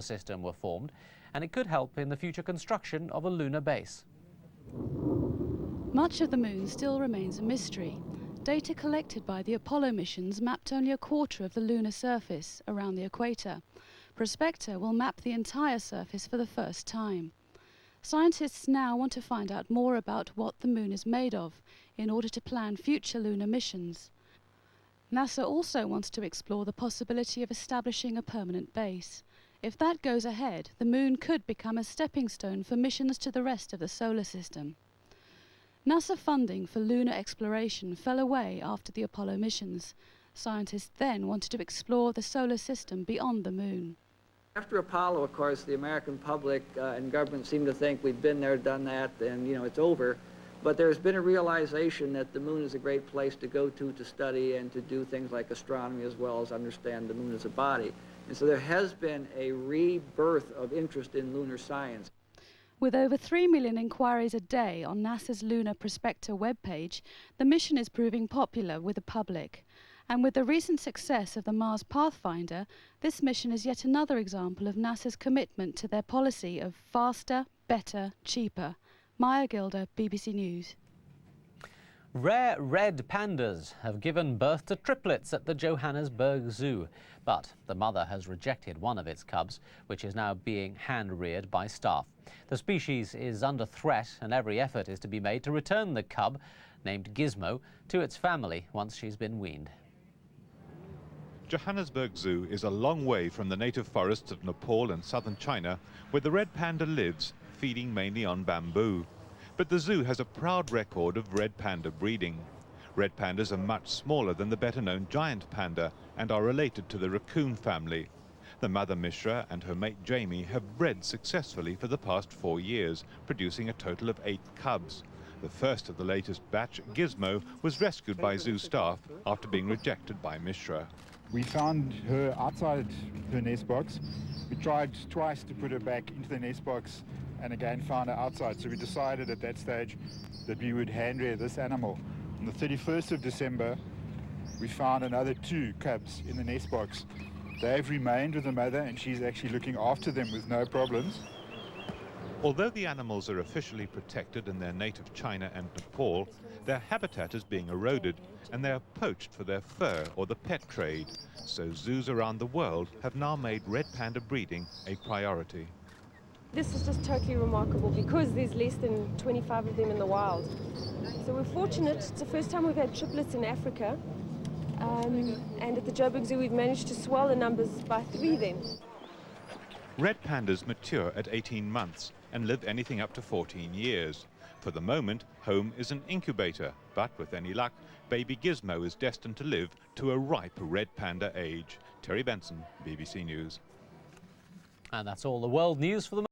system were formed, and it could help in the future construction of a lunar base. Much of the moon still remains a mystery. Data collected by the Apollo missions mapped only a quarter of the lunar surface around the equator. Prospector will map the entire surface for the first time. Scientists now want to find out more about what the moon is made of in order to plan future lunar missions. NASA also wants to explore the possibility of establishing a permanent base. If that goes ahead, the moon could become a stepping stone for missions to the rest of the solar system. NASA funding for lunar exploration fell away after the Apollo missions. Scientists then wanted to explore the solar system beyond the moon. After Apollo, of course, the American public and government seem to think we've been there, done that, and it's over. But there's been a realization that the moon is a great place to go to study and to do things like astronomy as well as understand the moon as a body. And so there has been a rebirth of interest in lunar science. With over 3 million inquiries a day on NASA's Lunar Prospector webpage, the mission is proving popular with the public. And with the recent success of the Mars Pathfinder, this mission is yet another example of NASA's commitment to their policy of faster, better, cheaper. Maya Gilder, BBC News. Rare red pandas have given birth to triplets at the Johannesburg Zoo. But the mother has rejected one of its cubs, which is now being hand-reared by staff. The species is under threat, and every effort is to be made to return the cub, named Gizmo, to its family once she's been weaned. Johannesburg Zoo is a long way from the native forests of Nepal and southern China, where the red panda lives, feeding mainly on bamboo. But the zoo has a proud record of red panda breeding. Red pandas are much smaller than the better-known giant panda and are related to the raccoon family. The mother Mishra and her mate Jamie have bred successfully for the past 4 years, producing a total of 8 cubs. The first of the latest batch, Gizmo, was rescued by zoo staff after being rejected by Mishra. We found her outside her nest box. We tried twice to put her back into the nest box and again found her outside. So we decided at that stage that we would hand rear this animal. On the 31st of December, we found another 2 cubs in the nest box. They've remained with the mother and she's actually looking after them with no problems. Although the animals are officially protected in their native China and Nepal, their habitat is being eroded and they are poached for their fur or the pet trade. So zoos around the world have now made red panda breeding a priority. This is just totally remarkable because there's less than 25 of them in the wild. So we're fortunate. It's the first time we've had triplets in Africa. And at the Joburg Zoo we've managed to swell the numbers by 3 then. Red pandas mature at 18 months and live anything up to 14 years. For the moment, home is an incubator, but with any luck, baby Gizmo is destined to live to a ripe red panda age. Terry Benson, BBC News. And that's all the world news for the moment.